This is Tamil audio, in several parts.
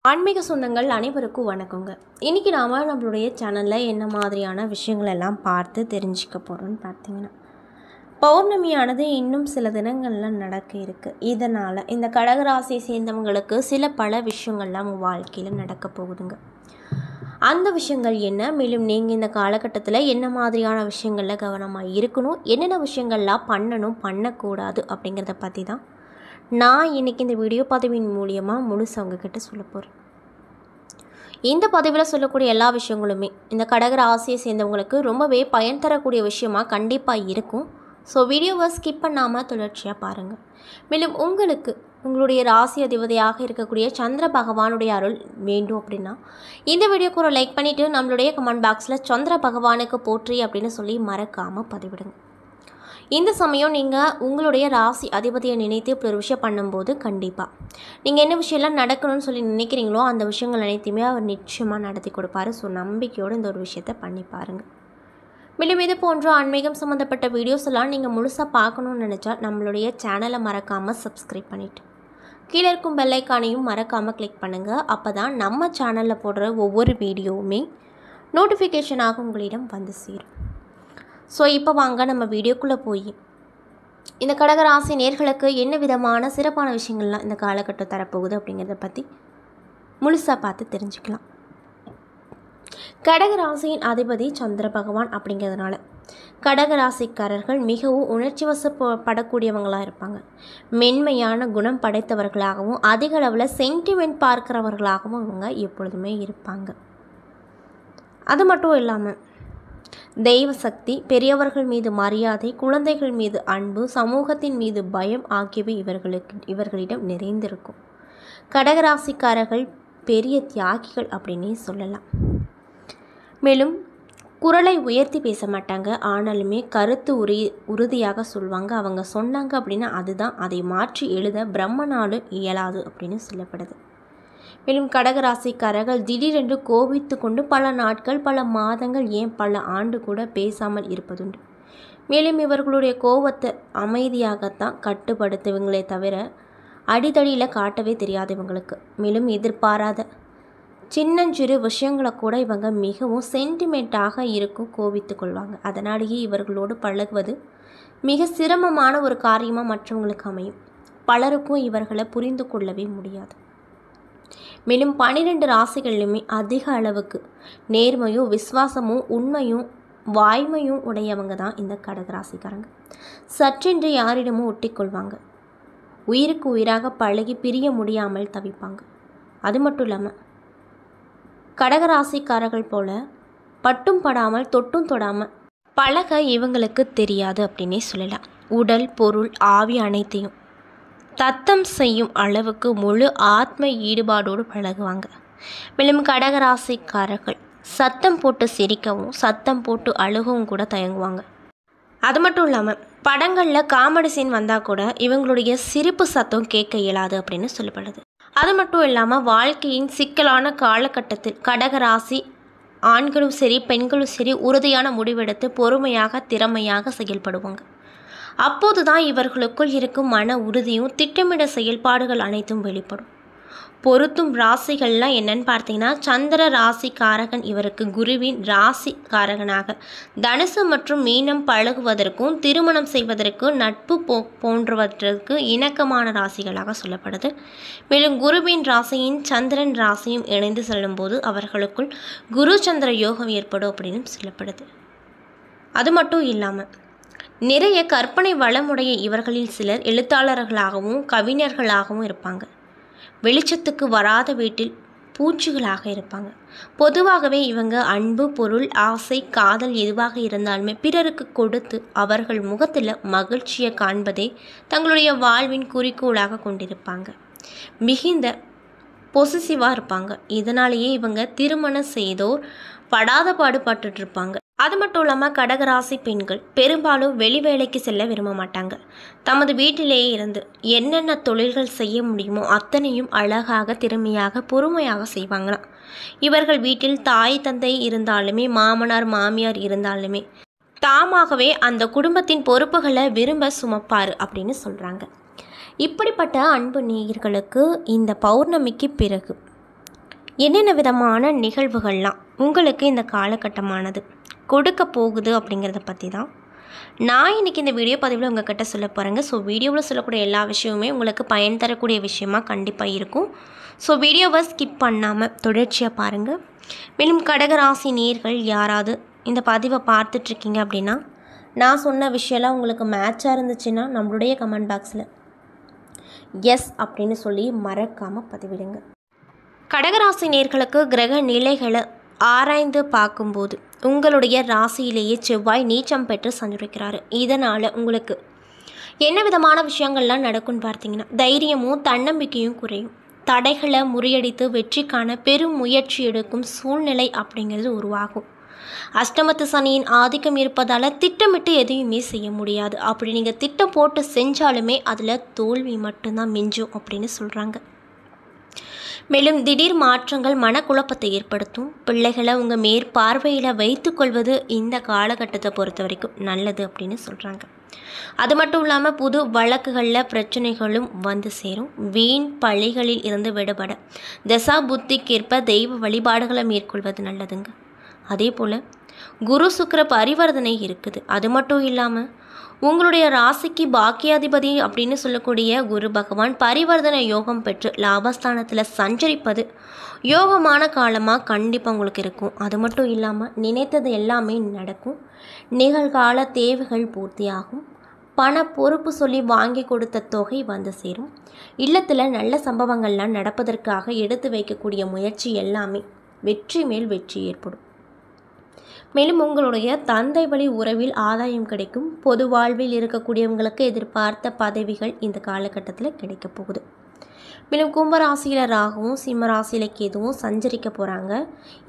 ஆன்மீக சொந்தங்கள் அனைவருக்கும் வணக்கங்க. இன்றைக்கி நாம் நம்மளுடைய சேனலில் என்ன மாதிரியான விஷயங்கள் எல்லாம் பார்த்து தெரிஞ்சுக்க போகிறோன்னு பார்த்தீங்கன்னா, பௌர்ணமியானது இன்னும் சில தினங்களில் நடக்க இருக்குது. இதனால் இந்த கடகராசியை சேர்ந்தவங்களுக்கு பல விஷயங்கள்லாம் வாழ்க்கையில் நடக்க போகுதுங்க. அந்த விஷயங்கள் என்ன, மேலும் நீங்கள் இந்த காலகட்டத்தில் என்ன மாதிரியான விஷயங்களில் கவனமாக இருக்கணும், என்னென்ன விஷயங்கள்லாம் பண்ணணும் பண்ணக்கூடாது அப்படிங்கிறத பற்றி தான் நான் இன்றைக்கி இந்த வீடியோ பதிவின் மூலியமாக முழுசு அவங்கக்கிட்ட சொல்ல போகிறேன். இந்த பதிவில் சொல்லக்கூடிய எல்லா விஷயங்களுமே இந்த கடகராசியை சேர்ந்தவங்களுக்கு ரொம்பவே பயன் தரக்கூடிய விஷயமாக கண்டிப்பாக இருக்கும். ஸோ வீடியோவை ஸ்கிப் பண்ணாமல் தொடர்ச்சியாக பாருங்கள். மேலும் உங்களுடைய ராசி அதிபதியாக இருக்கக்கூடிய சந்திர பகவானுடைய அருள் வேண்டும் அப்படின்னா இந்த வீடியோக்கு ஒரு லைக் பண்ணிவிட்டு நம்மளுடைய கமெண்ட் பாக்ஸில் சந்திர பகவானுக்கு போற்றி அப்படின்னு சொல்லி மறக்காமல் பதிவிடுங்க. இந்த சமயம் நீங்கள் உங்களுடைய ராசி அதிபதியை நினைத்து இப்படி ஒரு விஷயம் பண்ணும்போது கண்டிப்பாக நீங்கள் என்ன விஷயம்லாம் நடக்கணும்னு சொல்லி நினைக்கிறீங்களோ அந்த விஷயங்கள் அனைத்தையுமே அவர் நிச்சயமாக நடத்தி கொடுப்பாரு. ஸோ நம்பிக்கையோடு இந்த ஒரு விஷயத்தை பண்ணி பாருங்கள். மேலும் இது போன்ற ஆன்மீகம் சம்மந்தப்பட்ட வீடியோஸ் எல்லாம் நீங்கள் முழுசாக பார்க்கணுன்னு நினச்சா நம்மளுடைய சேனலை மறக்காமல் சப்ஸ்கிரைப் பண்ணிவிட்டு கீழே இருக்கும் பெல்லைக்கானையும் மறக்காமல் கிளிக் பண்ணுங்கள். அப்போ தான் நம்ம சேனலில் போடுற ஒவ்வொரு வீடியோவுமே நோட்டிஃபிகேஷனாக உங்களிடம் வந்து சேரும். ஸோ இப்போ வாங்க நம்ம வீடியோக்குள்ளே போய் இந்த கடகராசி நேர்களுக்கு என்ன விதமான சிறப்பான விஷயங்கள்லாம் இந்த காலகட்டம் தரப்போகுது அப்படிங்கிறத பற்றி முழுசாக பார்த்து தெரிஞ்சுக்கலாம். கடகராசியின் அதிபதி சந்திர பகவான் அப்படிங்கிறதுனால கடகராசிக்காரர்கள் மிகவும் உணர்ச்சி வசப்படக்கூடியவங்களாக இருப்பாங்க. மென்மையான குணம் படைத்தவர்களாகவும் அதிக அளவில் சென்டிமெண்ட் பார்க்குறவர்களாகவும் இவங்க எப்பொழுதுமே இருப்பாங்க. அது மட்டும் இல்லாமல் தெய்வ சக்தி, பெரியவர்கள் மீது மரியாதை, குழந்தைகள் மீது அன்பு, சமூகத்தின் மீது பயம் ஆகியவை இவர்களிடம் நிறைந்திருக்கும். கடகராசிக்காரர்கள் பெரிய தியாகிகள் அப்படின்னே சொல்லலாம். மேலும் குரலை உயர்த்தி பேச மாட்டாங்க. ஆனாலுமே கருத்து உறுதியாக சொல்லுவாங்க. அவங்க சொன்னாங்க அப்படின்னா அதுதான், அதை மாற்றி எழுத பிரம்மனாலும் இயலாது அப்படின்னு சொல்லப்படுது. மேலும் கடகராசிக்காரர்கள் திடீரென்று கோபித்து கொண்டு பல நாட்கள், பல மாதங்கள், ஏன் பல ஆண்டு கூட பேசாமல் இருப்பதுண்டு. மேலும் இவர்களுடைய கோபத்தை அமைதியாகத்தான் கட்டுப்படுத்துவங்களே தவிர அடிதடியில் காட்டவே தெரியாது இவங்களுக்கு. மேலும் எதிர்பாராத சின்னஞ்சிறு விஷயங்களை கூட இவங்க மிகவும் சென்டிமெண்ட்டாக இருக்கும் கோபித்து கொள்வாங்க. அதனாலேயே இவர்களோடு பழகுவது மிக சிரமமான ஒரு காரியமாக மற்றவங்களுக்கு அமையும். பலருக்கும் இவர்களை புரிந்து கொள்ளவே முடியாது. மேலும் 12 ராசிகளிலுமே அதிக அளவுக்கு நேர்மையும் விசுவாசமும் உண்மையும் வாய்மையும் உடையவங்க தான் இந்த கடகராசிக்காரங்க. சற்றென்று யாரிடமும் ஒட்டிக்கொள்வாங்க. உயிருக்கு உயிராக பழகி பிரிய முடியாமல் தவிப்பாங்க. அது மட்டும் இல்லாமல் கடகராசிக்காரர்கள் போல பட்டும் படாமல் தொட்டும் தொடாமல் பழக இவங்களுக்கு தெரியாது அப்படின்னே சொல்லலாம். உடல், பொருள், ஆவி அனைத்தையும் தத்தம் செய்யும் அளவுக்கு முழு ஆத்ம ஈடுபாடோடு பழகுவாங்க. மேலும் கடகராசிக்காரர்கள் சத்தம் போட்டு சிரிக்கவும் சத்தம் போட்டு அழுகவும் கூட தயங்குவாங்க. அது மட்டும் இல்லாமல் படங்களில் காமெடி சீன் வந்தால் கூட இவங்களுடைய சிரிப்பு சத்தம் கேட்க இயலாது அப்படின்னு சொல்லப்படுது. அது மட்டும் இல்லாமல் வாழ்க்கையின் சிக்கலான காலகட்டத்தில் கடகராசி ஆண்களும் சரி பெண்களும் சரி உறுதியான முடிவெடுத்து பொறுமையாக திறமையாக செயல்படுவாங்க. அப்போது தான் இவர்களுக்குள் இருக்கும் மன உறுதியும் திட்டமிட செயல்பாடுகள் அனைத்தும் வெளிப்படும். பொருத்தும் ராசிகள்லாம் என்னன்னு பார்த்தீங்கன்னா, சந்திர ராசி காரகன் இவருக்கு குருவின் ராசி காரகனாக தனுசு மற்றும் மீனம் பழகுவதற்கும் திருமணம் செய்வதற்கும் நட்பு போன்றவற்றுக்கு இணக்கமான ராசிகளாக சொல்லப்படுது. மேலும் குருவின் ராசியின் சந்திரன் ராசியும் இணைந்து செல்லும்போது அவர்களுக்குள் குரு சந்திர யோகம் ஏற்படும் அப்படின்னு சொல்லப்படுது. அது மட்டும் இல்லாமல் நிறைய கற்பனை வளமுடைய இவர்களில் சிலர் எழுத்தாளர்களாகவும் கவிஞர்களாகவும் இருப்பாங்க. வெளிச்சத்துக்கு வராத வீட்டில் பூச்சிகளாக இருப்பாங்க. பொதுவாகவே இவங்க அன்பு, பொருள், ஆசை, காதல் எதுவாக இருந்தாலுமே பிறருக்கு கொடுத்து அவர்கள் முகத்தில் மகிழ்ச்சியை காண்பதே தங்களுடைய வாழ்வின் குறிக்கோளாக கொண்டிருப்பாங்க. மிகுந்த பொசிசிவாக இருப்பாங்க. இதனாலேயே இவங்க திருமணம் செய்தோர் படாத பாடுபட்டு இருப்பாங்க. அது மட்டும் இல்லாமல் கடகராசி பெண்கள் பெரும்பாலும் வெளி வேலைக்கு செல்ல விரும்ப மாட்டாங்க. தமது வீட்டிலேயே இருந்து என்னென்ன தொழில்கள் செய்ய முடியுமோ அத்தனையும் அழகாக, திறமையாக, பொறுமையாக செய்வாங்களாம். இவர்கள் வீட்டில் தாய் தந்தை இருந்தாலுமே மாமனார் மாமியார் இருந்தாலுமே தாமாகவே அந்த குடும்பத்தின் பொறுப்புகளை விரும்ப சுமப்பார் அப்படின்னு சொல்கிறாங்க. இப்படிப்பட்ட அன்பு நேயர்களுக்கு இந்த பௌர்ணமிக்கு பிறகு என்னென்ன விதமான நிகழ்வுகள்லாம் உங்களுக்கு இந்த காலகட்டமானது கொடுக்க போகுது அப்படிங்கிறத பற்றி தான் நான் இன்றைக்கி இந்த வீடியோ பதிவில் உங்கள்கிட்ட சொல்ல போகிறேங்க. ஸோ வீடியோவில் சொல்லக்கூடிய எல்லா விஷயமுமே உங்களுக்கு பயன் தரக்கூடிய விஷயமாக கண்டிப்பாக இருக்கும். ஸோ வீடியோவை ஸ்கிப் பண்ணாமல் தொடர்ச்சியாக பாருங்கள். மேலும் கடகராசி நேயர்கள் யாராவது இந்த பதிவை பார்த்துட்ருக்கீங்க அப்படின்னா, நான் சொன்ன விஷயம்லாம் உங்களுக்கு மேட்சாக இருந்துச்சுன்னா நம்மளுடைய கமெண்ட் பாக்ஸில் எஸ் அப்படின்னு சொல்லி மறக்காமல் பதிவிடுங்க. கடகராசி நேயர்களுக்கு கிரக நிலைகளை ஆராய்ந்து பார்க்கும்போது உங்களுடைய ராசியிலேயே செவ்வாய் நீச்சம் பெற்று சஞ்சரிக்கிறாரு. இதனால் உங்களுக்கு என்ன விதமான விஷயங்கள்லாம் நடக்கும்னு பார்த்தீங்கன்னா, தைரியமும் தன்னம்பிக்கையும் குறையும். தடைகளை முறியடித்து வெற்றிக்கான பெரும் முயற்சி எடுக்கும் சூழ்நிலை அப்படிங்கிறது உருவாகும். அஷ்டமத்து சனியின் ஆதிக்கம் இருப்பதால் திட்டமிட்டு எதையுமே செய்ய முடியாது. அப்படி நீங்கள் திட்டம் போட்டு செஞ்சாலுமே அதில் தோல்வி மட்டும்தான் மிஞ்சும் அப்படின்னு சொல்கிறாங்க. மேலும் திடீர் மாற்றங்கள் மனக்குழப்பத்தை ஏற்படுத்தும். பிள்ளைகளை உங்கள் மேற்பார்வையில் வைத்துக்கொள்வது இந்த காலகட்டத்தை பொறுத்த வரைக்கும் நல்லது அப்படின்னு சொல்கிறாங்க. அது மட்டும் இல்லாமல் புது வழக்குகளில் பிரச்சனைகளும் வந்து சேரும். வீண் பழிகளில் இருந்து விடுபட தசா புத்திக்கேற்ப தெய்வ வழிபாடுகளை மேற்கொள்வது நல்லதுங்க. அதே போல் குரு சுக்கிர பரிவர்த்தனை இருக்குது. அது மட்டும் இல்லாமல் உங்களுடைய ராசிக்கு பாக்கியாதிபதி அப்படின்னு சொல்லக்கூடிய குரு பகவான் பரிவர்த்தனை யோகம் பெற்று லாபஸ்தானத்தில் சஞ்சரிப்பது யோகமான காலமாக கண்டிப்பாக உங்களுக்கு இருக்கும். அது மட்டும் இல்லாமல் நினைத்தது எல்லாமே நடக்கும். நிகழ்கால தேவைகள் பூர்த்தியாகும். பண பொறுப்பு சொல்லி வாங்கி கொடுத்த தொகை வந்து சேரும். இல்லத்தில் நல்ல சம்பவங்கள்லாம் நடப்பதற்காக எடுத்து வைக்கக்கூடிய முயற்சி எல்லாமே வெற்றி மேல் வெற்றி ஏற்படும். மேலும் உங்களுடைய தந்தை வழி உறவில் ஆதாயம் கிடைக்கும். பொது வாழ்வில் இருக்கக்கூடியவங்களுக்கு எதிர்பார்த்த பதவிகள் இந்த காலகட்டத்தில் கிடைக்க போகுது. மேலும் கும்பராசியில் ராகுவும் சிம்ம ராசியில் கேதுவும் சஞ்சரிக்க போகிறாங்க.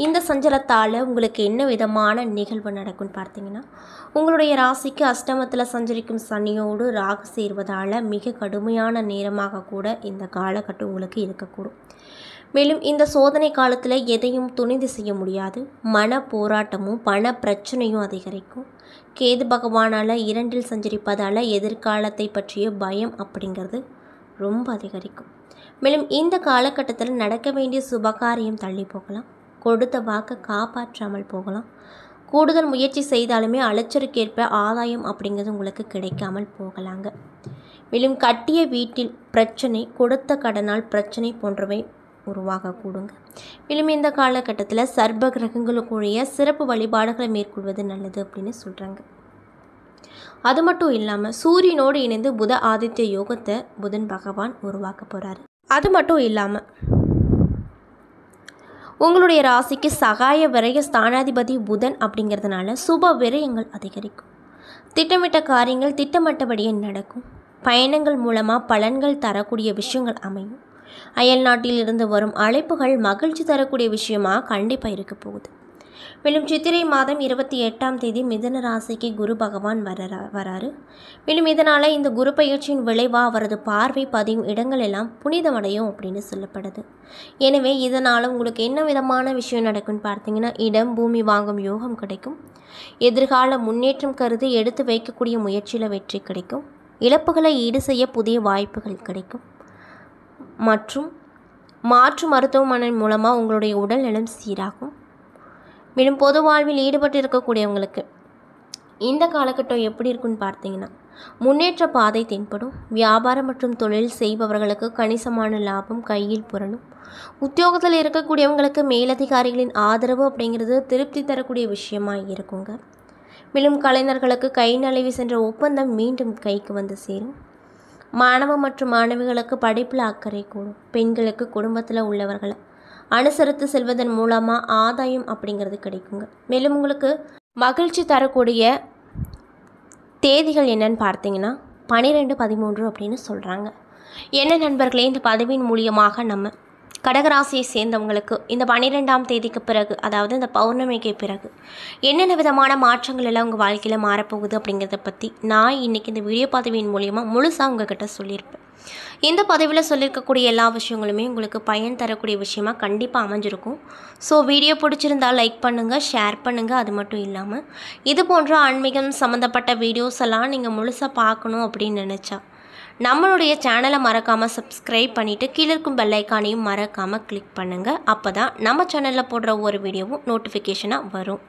இந்த சஞ்சலத்தால் உங்களுக்கு என்ன விதமான நிகழ்வு நடக்கும்னு பார்த்தீங்கன்னா, உங்களுடைய ராசிக்கு அஷ்டமத்தில் சஞ்சரிக்கும் சனியோடு ராகு சேர்வதால் மிக கடுமையான நேரமாக கூட இந்த காலகட்டம் உங்களுக்கு இருக்கக்கூடும். மேலும் இந்த சோதனை காலத்தில் எதையும் துணிந்து செய்ய முடியாது. மன போராட்டமும் பண பிரச்சனையும் அதிகரிக்கும். கேது பகவானால் 2இல் சஞ்சரிப்பதால் எதிர்காலத்தை பற்றிய பயம் அப்படிங்கிறது ரொம்ப அதிகரிக்கும். மேலும் இந்த காலகட்டத்தில் நடக்க வேண்டிய சுபகாரியம் தள்ளி போகலாம். கொடுத்த வாக்கை காப்பாற்றாமல் போகலாம். கூடுதல் முயற்சி செய்தாலுமே அலைச்சலுக்கேற்ப ஆதாயம் அப்படிங்கிறது உங்களுக்கு கிடைக்காமல் போகலாங்க. மேலும் கட்டிய வீட்டில் பிரச்சனை, கொடுத்த கடனால் பிரச்சனை போன்றவை உருவாகக்கூடுங்க. மேலும் இந்த காலகட்டத்தில் சர்ப கிரகங்களுக்குரிய சிறப்பு வழிபாடுகளை மேற்கொள்வது நல்லது அப்படின்னு சொல்கிறாங்க. அது மட்டும் இல்லாமல் சூரியனோடு இணைந்து புத ஆதித்ய யோகத்தை புதன் பகவான் உருவாக்க போகிறாரு. அது மட்டும் இல்லாமல் உங்களுடைய ராசிக்கு சகாய விரய ஸ்தானாதிபதி புதன் அப்படிங்கிறதுனால சுப விரயங்கள் அதிகரிக்கும். திட்டமிட்ட காரியங்கள் திட்டமிட்டபடியே நடக்கும். பயணங்கள் மூலமாக பலன்கள் தரக்கூடிய விஷயங்கள் அமையும். அயல் நாட்டில் இருந்து வரும் அழைப்புகள் மகிழ்ச்சி தரக்கூடிய விஷயமாக கண்டிப்பாக இருக்க போகுது. மேலும் சித்திரை மாதம் 28ஆம் தேதி மிதுன ராசிக்கு குரு பகவான் வராரு. மேலும் இதனால் இந்த குரு பயிற்சியின் விளைவாக அவரது பார்வை பதியும் இடங்கள் எல்லாம் புனிதமடையும் அப்படின்னு சொல்லப்படுது. எனவே இதனால் உங்களுக்கு என்ன விதமான விஷயம் நடக்கும்னு பார்த்தீங்கன்னா, இடம் பூமி வாங்கும் யோகம் கிடைக்கும். எதிர்கால முன்னேற்றம் கருதி எடுத்து வைக்கக்கூடிய முயற்சியில் வெற்றி கிடைக்கும். இழப்புகளை ஈடு செய்ய புதிய வாய்ப்புகள் கிடைக்கும். மற்றும் மாற்று மருத்துவமனை மூலமாக உங்களுடைய உடல் நலம் சீராகும். மேலும் பொது வாழ்வில் ஈடுபட்டு இருக்கக்கூடியவங்களுக்கு இந்த காலகட்டம் எப்படி இருக்குன்னு பார்த்தீங்கன்னா, முன்னேற்ற பாதை தென்படும். வியாபாரம் மற்றும் தொழில் செய்பவர்களுக்கு கணிசமான லாபம் கையில் புரளும். உத்தியோகத்தில் இருக்கக்கூடியவங்களுக்கு மேலதிகாரிகளின் ஆதரவு அப்படிங்கிறது திருப்தி தரக்கூடிய விஷயமாக இருக்குங்க. மேலும் கலைஞர்களுக்கு கை நழுவி சென்ற ஒப்பந்தம் மீண்டும் கைக்கு வந்து சேரும். மாணவ மற்றும் மாணவிகளுக்கு படிப்பில் அக்கறை கூடும். பெண்களுக்கு குடும்பத்தில் உள்ளவர்களை அனுசரித்து செல்வதன் மூலமாக ஆதாயம் அப்படிங்கிறது கிடைக்குங்க. மேலும் உங்களுக்கு மகிழ்ச்சி தரக்கூடிய தேதிகள் என்னன்னு பார்த்தீங்கன்னா 12, 13 அப்படின்னு சொல்கிறாங்க. என்ன நண்பர்களே, இந்த பதிவின் மூலியமாக நம்ம கடகராசியை சேர்ந்தவங்களுக்கு இந்த 12ஆம் தேதிக்கு பிறகு, அதாவது இந்த பௌர்ணமிக்கு பிறகு என்னென்ன விதமான மாற்றங்கள் எல்லாம் உங்கள் வாழ்க்கையில் மாறப்போகுது அப்படிங்கிறத பற்றி நான் இன்றைக்கி இந்த வீடியோ பதிவின் மூலியமாக முழுசாக உங்கள்கிட்ட சொல்லியிருப்பேன். இந்த பதிவில் சொல்லியிருக்கக்கூடிய எல்லா விஷயங்களுமே உங்களுக்கு பயன் தரக்கூடிய விஷயமாக கண்டிப்பாக அமைஞ்சிருக்கும். ஸோ வீடியோ பிடிச்சிருந்தால் லைக் பண்ணுங்கள், ஷேர் பண்ணுங்கள். அது மட்டும் இல்லாமல் இது போன்ற ஆன்மீகம் சம்மந்தப்பட்ட வீடியோஸ் எல்லாம் நீங்கள் முழுசாக பார்க்கணும் அப்படின்னு நினச்சா நம்மளுடைய சேனலை மறக்காமல் சப்ஸ்கிரைப் பண்ணிவிட்டு கீழே இருக்கும் பெல் ஐக்கானையும் மறக்காமல் கிளிக் பண்ணுங்கள். அப்போ தான் நம்ம சேனலில் போடுற ஒரு வீடியோவும் நோட்டிஃபிகேஷனாக வரும்.